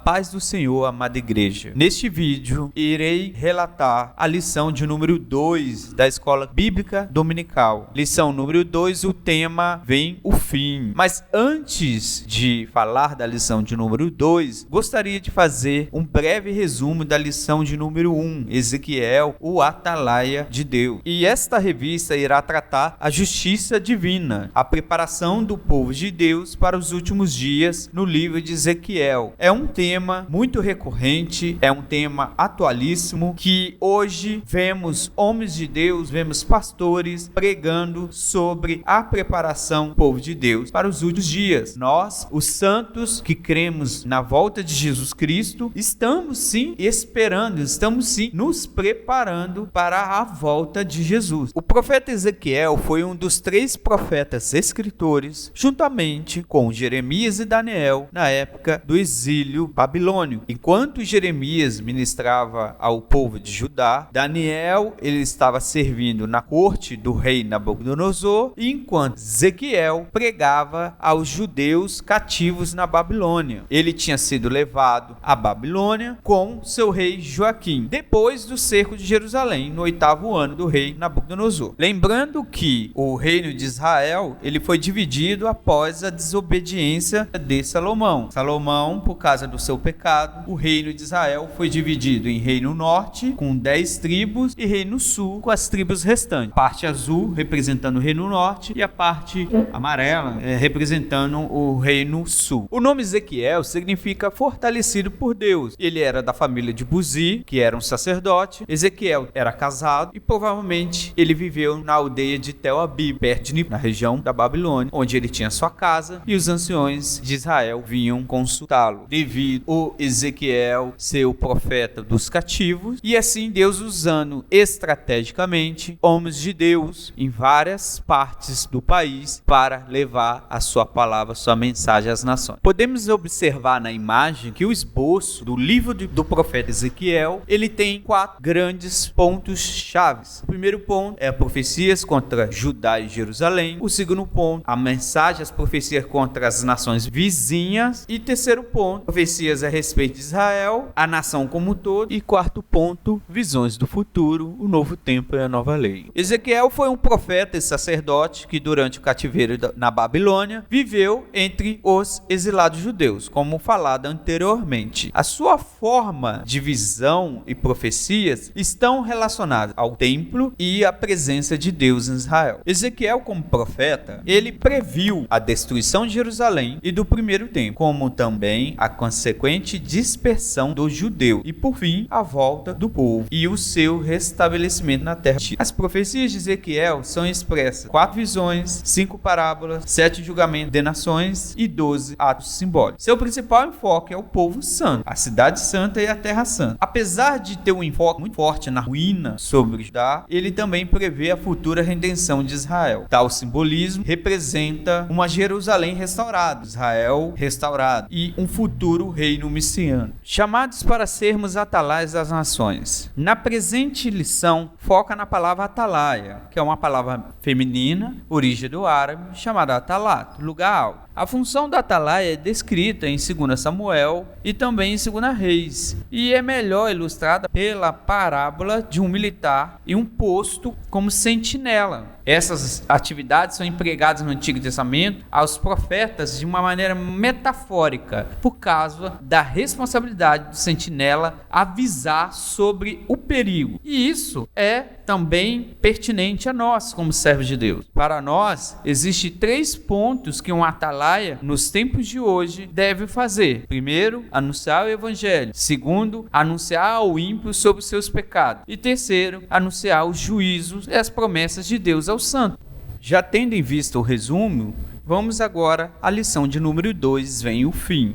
paz do Senhor, amada igreja. Neste vídeo, irei relatar a lição de número 2 da Escola Bíblica Dominical. Lição número 2, o tema Vem o Fim. Mas antes de falar da lição de número 2, gostaria de fazer um breve resumo da lição de número 1, Ezequiel, o Atalaia de Deus. E esta revista irá tratar a justiça divina, a preparação do povo de Deus para os últimos dias no livro de Ezequiel. É um tema muito recorrente, é um tema atualíssimo que hoje vemos homens de Deus, vemos pastores pregando sobre a preparação do povo de Deus para os últimos dias. Nós, os santos que cremos na volta de Jesus Cristo, estamos sim esperando, estamos sim nos preparando para a volta de Jesus. O profeta Ezequiel foi um dos 3 profetas escritores, juntamente com Jeremias e Daniel, na época do exílio babilônico. Enquanto Jeremias ministrava ao povo de Judá, Daniel ele estava servindo na corte do rei Nabucodonosor, enquanto Ezequiel pregava aos judeus cativos na Babilônia. Ele tinha sido levado à Babilônia com seu rei Joaquim, depois do cerco de Jerusalém, no 8º ano do rei Nabucodonosor. Lembrando que o reino de Israel ele foi dividido após a desobediência de Salomão. Salomão, por causa do seu pecado, o reino de Israel foi dividido em reino norte, com 10 tribos, e reino sul, com as tribos restantes. Parte azul, representando o reino norte, e a parte amarela, representando o reino sul. O nome Ezequiel significa fortalecido por Deus. Ele era da família de Buzi, que era um sacerdote. Ezequiel era casado e provavelmente ele viveu na aldeia de Tel Abib, perto de na região da Babilônia, onde ele tinha sua casa, e os anciões de Israel vinham consultá-lo, devido o Ezequiel ser o profeta dos cativos, e assim Deus usando estrategicamente homens de Deus em várias partes do país para levar a sua palavra, a sua mensagem às nações. Podemos observar na imagem que o esboço do livro do profeta Ezequiel, ele tem 4 grandes pontos chaves. O primeiro ponto é profecias contra Judá e Jerusalém. O segundo ponto, a mensagem, as profecias contra as nações vizinhas. E terceiro ponto, profecias a respeito de Israel, a nação como um todo. E quarto ponto, visões do futuro, o novo tempo e a nova lei. Ezequiel foi um profeta e sacerdote que durante o cativeiro na Babilônia viveu entre os exilados judeus, como falado anteriormente. A sua forma de visão e profecias estão relacionadas ao templo e à presença de Deus em Israel. Ezequiel, como profeta, ele previu a destruição de Jerusalém e do primeiro templo, como também a consequente dispersão do judeu e, por fim, a volta do povo e o seu restabelecimento na terra. As profecias de Ezequiel são expressas 4 visões, 5 parábolas, 7 julgamentos de nações e 12 atos simbólicos. Seu principal enfoque é o povo santo, a cidade santa e a terra santa. Apesar de ter um enfoque muito forte na ruína sobre Judá, ele também prevê a futura redenção de Israel. Tal simbolismo representa uma Jerusalém restaurada, Israel restaurado e um futuro reino messiânico. Chamados para sermos atalaias das nações. Na presente lição, foca na palavra atalaia, que é uma palavra feminina, origem do árabe, chamada atalat, lugar alto. A função da atalaia é descrita em 2 Samuel e também em 2 Reis, e é melhor ilustrada pela parábola de um militar e um posto como sentinela. Essas atividades são empregadas no Antigo Testamento aos profetas de uma maneira metafórica, por causa da responsabilidade do sentinela avisar sobre o perigo. E isso é também pertinente a nós, como servos de Deus. Para nós, existem 3 pontos que um atalaia, nos tempos de hoje, deve fazer. Primeiro, anunciar o evangelho. Segundo, anunciar ao ímpio sobre os seus pecados. E terceiro, anunciar os juízos e as promessas de Deus aos santos. Já tendo em vista o resumo, vamos agora à lição de número 2, vem o fim.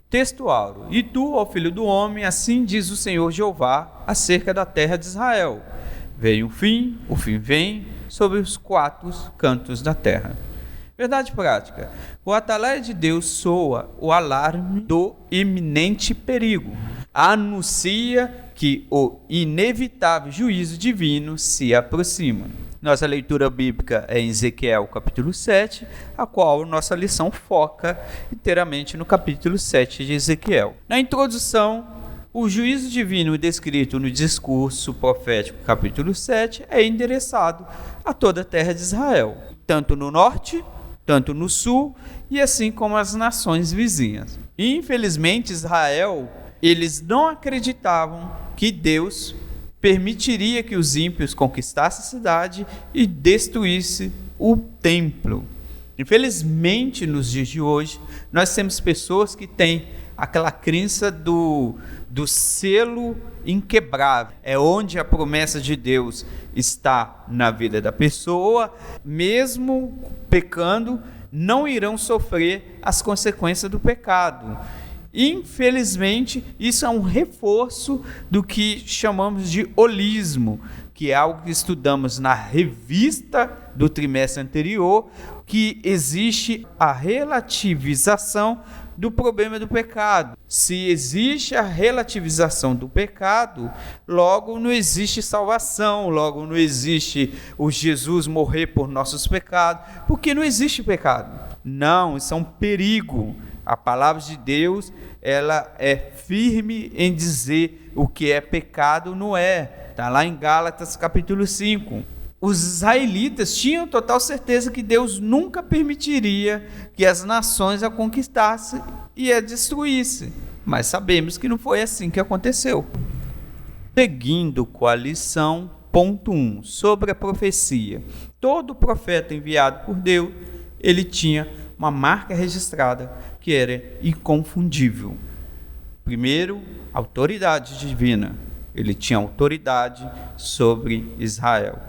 Texto áureo. E tu, ó filho do homem, assim diz o Senhor Jeová acerca da terra de Israel. Vem o fim vem sobre os 4 cantos da terra. Verdade prática. O atalaia de Deus soa o alarme do iminente perigo. Anuncia que o inevitável juízo divino se aproxima. Nossa leitura bíblica é em Ezequiel, capítulo 7, a qual nossa lição foca inteiramente no capítulo 7 de Ezequiel. Na introdução, o juízo divino descrito no discurso profético, capítulo 7, é endereçado a toda a terra de Israel, tanto no norte, tanto no sul, e assim como as nações vizinhas. E, infelizmente, Israel, eles não acreditavam que Deus permitiria que os ímpios conquistassem a cidade e destruíssem o templo. Infelizmente, nos dias de hoje, nós temos pessoas que têm aquela crença do selo inquebrável. É onde a promessa de Deus está na vida da pessoa, mesmo pecando, não irão sofrer as consequências do pecado. Infelizmente, isso é um reforço do que chamamos de holismo, que é algo que estudamos na revista do trimestre anterior, que existe a relativização do problema do pecado. Se existe a relativização do pecado, logo não existe salvação, logo não existe o Jesus morrer por nossos pecados, porque não existe pecado. Não, isso é um perigo. A palavra de Deus, ela é firme em dizer o que é pecado não é. Está lá em Gálatas capítulo 5. Os israelitas tinham total certeza que Deus nunca permitiria que as nações a conquistassem e a destruíssem. Mas sabemos que não foi assim que aconteceu. Seguindo com a lição, ponto 1, sobre a profecia. Todo profeta enviado por Deus, ele tinha uma marca registrada que era inconfundível. Primeiro, autoridade divina. Ele tinha autoridade sobre Israel.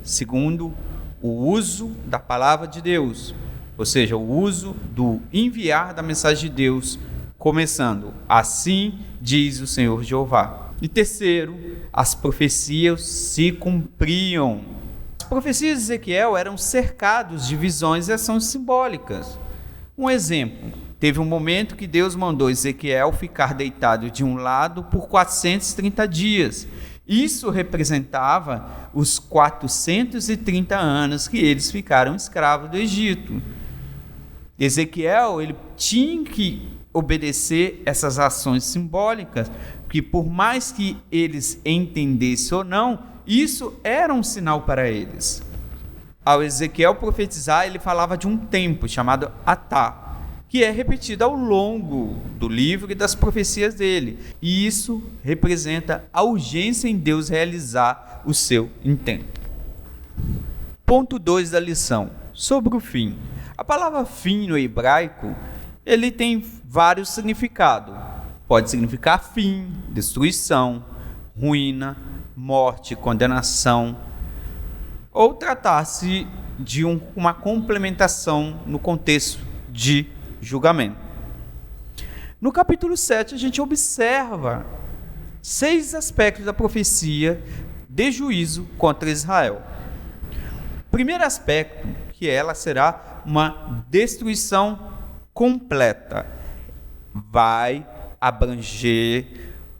Segundo, o uso da palavra de Deus, ou seja, o uso do enviar da mensagem de Deus, começando, assim diz o Senhor Jeová. E terceiro, as profecias se cumpriam. As profecias de Ezequiel eram cercadas de visões e ações simbólicas. Um exemplo, teve um momento que Deus mandou Ezequiel ficar deitado de um lado por 430 dias. Isso representava os 430 anos que eles ficaram escravos do Egito. Ezequiel, ele tinha que obedecer essas ações simbólicas, porque por mais que eles entendessem ou não, isso era um sinal para eles. Ao Ezequiel profetizar, ele falava de um tempo chamado Atá, que é repetido ao longo do livro e das profecias dele. E isso representa a urgência em Deus realizar o seu intento. Ponto 2 da lição, sobre o fim. A palavra fim no hebraico, ele tem vários significados. Pode significar fim, destruição, ruína, morte, condenação, ou tratar-se de uma complementação no contexto de julgamento. No capítulo 7, a gente observa 6 aspectos da profecia de juízo contra Israel. O primeiro aspecto, que ela será uma destruição completa. Vai abranger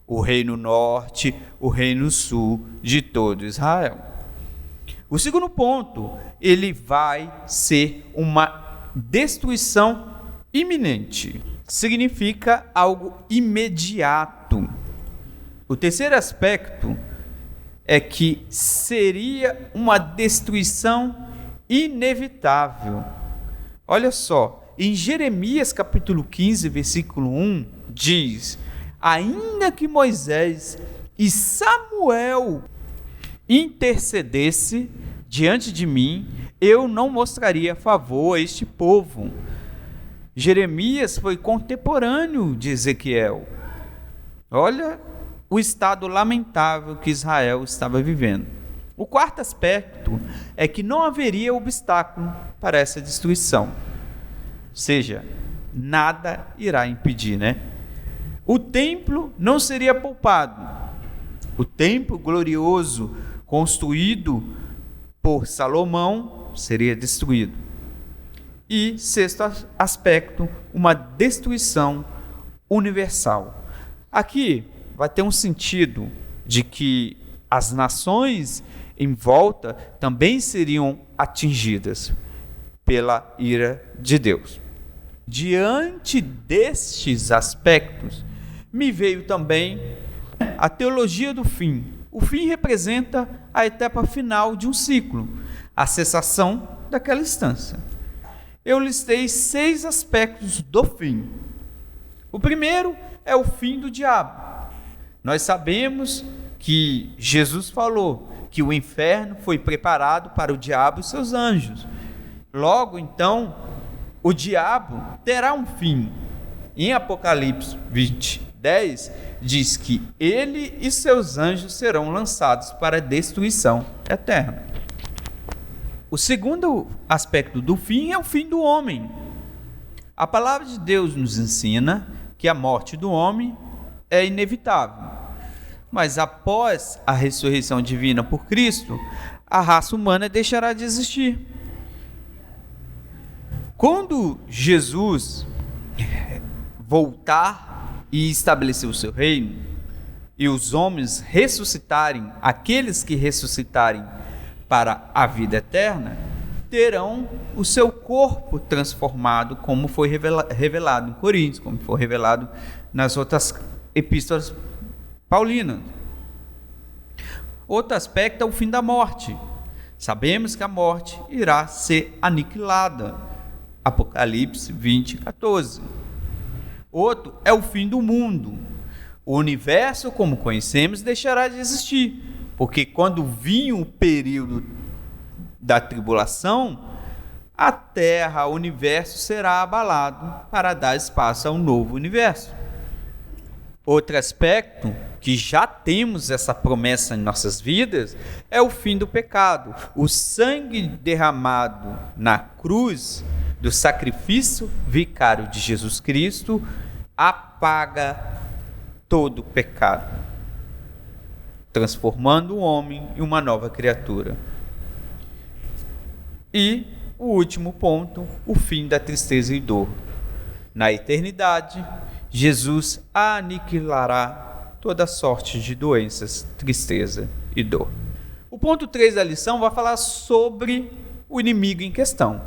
o reino norte, o reino sul de todo Israel. O segundo ponto, ele vai ser uma destruição iminente. Significa algo imediato. O terceiro aspecto é que seria uma destruição inevitável. Olha só, em Jeremias capítulo 15, versículo 1, diz: ainda que Moisés e Samuel intercedesse diante de mim, eu não mostraria favor a este povo. Jeremias foi contemporâneo de Ezequiel. Olha o estado lamentável que Israel estava vivendo. O quarto aspecto é que não haveria obstáculo para essa destruição. Ou seja, nada irá impedir, né? O templo não seria poupado. O templo glorioso construído por Salomão seria destruído. E sexto aspecto, uma destruição universal. Aqui vai ter um sentido de que as nações, em volta também seriam atingidas pela ira de Deus. Diante destes aspectos, me veio também a teologia do fim. O fim representa a etapa final de um ciclo, a cessação daquela instância. Eu listei 6 aspectos do fim. O primeiro é o fim do diabo. Nós sabemos que Jesus falou que o inferno foi preparado para o diabo e seus anjos. Logo, então, o diabo terá um fim. Em Apocalipse 20:10, diz que ele e seus anjos serão lançados para a destruição eterna. O segundo aspecto do fim é o fim do homem. A palavra de Deus nos ensina que a morte do homem é inevitável. Mas após a ressurreição divina por Cristo, a raça humana deixará de existir. Quando Jesus voltar e estabelecer o seu reino, e os homens ressuscitarem, aqueles que ressuscitarem para a vida eterna, terão o seu corpo transformado, como foi revelado em Coríntios, como foi revelado nas outras epístolas paulinas. Outro aspecto é o fim da morte. Sabemos que a morte irá ser aniquilada. Apocalipse 20:14. Outro é o fim do mundo. O universo, como conhecemos, deixará de existir, porque quando vir o período da tribulação, a Terra, o universo será abalado para dar espaço a um novo universo. Outro aspecto, que já temos essa promessa em nossas vidas, é o fim do pecado. O sangue derramado na cruz do sacrifício vicário de Jesus Cristo apaga todo o pecado, transformando o homem em uma nova criatura. E o último ponto, o fim da tristeza e dor. Na eternidade, Jesus aniquilará toda sorte de doenças, tristeza e dor. O ponto 3 da lição vai falar sobre o inimigo em questão.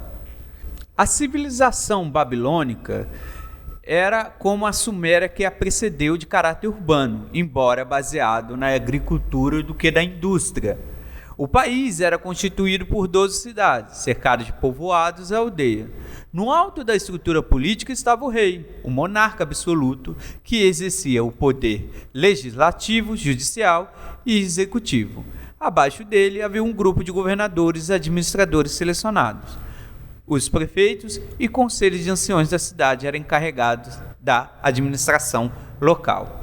A civilização babilônica era como a Suméria que a precedeu, de caráter urbano, embora baseado na agricultura do que da indústria. O país era constituído por 12 cidades, cercado de povoados e aldeia. No alto da estrutura política estava o rei, o monarca absoluto, que exercia o poder legislativo, judicial e executivo. Abaixo dele havia um grupo de governadores e administradores selecionados. Os prefeitos e conselhos de anciões da cidade eram encarregados da administração local.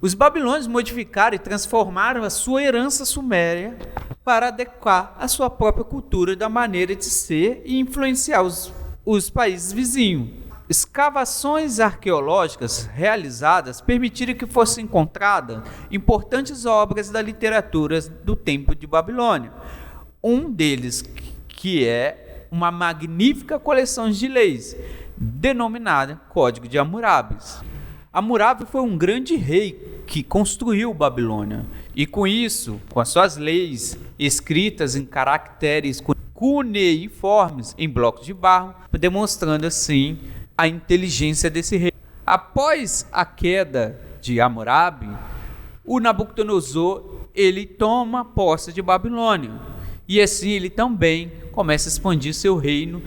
Os babilônios modificaram e transformaram a sua herança suméria para adequar a sua própria cultura da maneira de ser e influenciar os países vizinhos. Escavações arqueológicas realizadas permitiram que fossem encontradas importantes obras da literatura do tempo de Babilônia. Um deles, que é uma magnífica coleção de leis, denominada Código de Hammurabi. Hammurabi foi um grande rei que construiu Babilônia, e com isso, com as suas leis escritas em caracteres cuneiformes em blocos de barro, demonstrando assim a inteligência desse rei. Após a queda de Hammurabi, o Nabucodonosor ele toma posse de Babilônia, e assim ele também começa a expandir seu reino.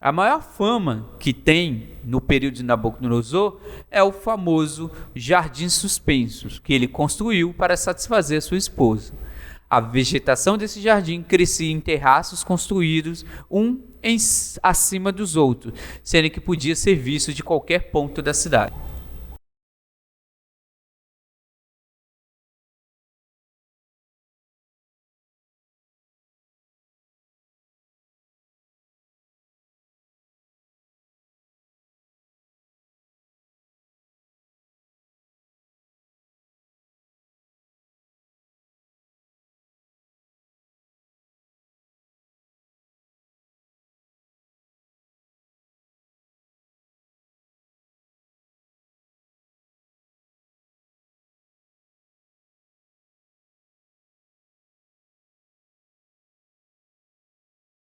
A maior fama que tem no período de Nabucodonosor é o famoso Jardim Suspensos, que ele construiu para satisfazer sua esposa. A vegetação desse jardim crescia em terraços construídos acima dos outros, sendo que podia ser visto de qualquer ponto da cidade.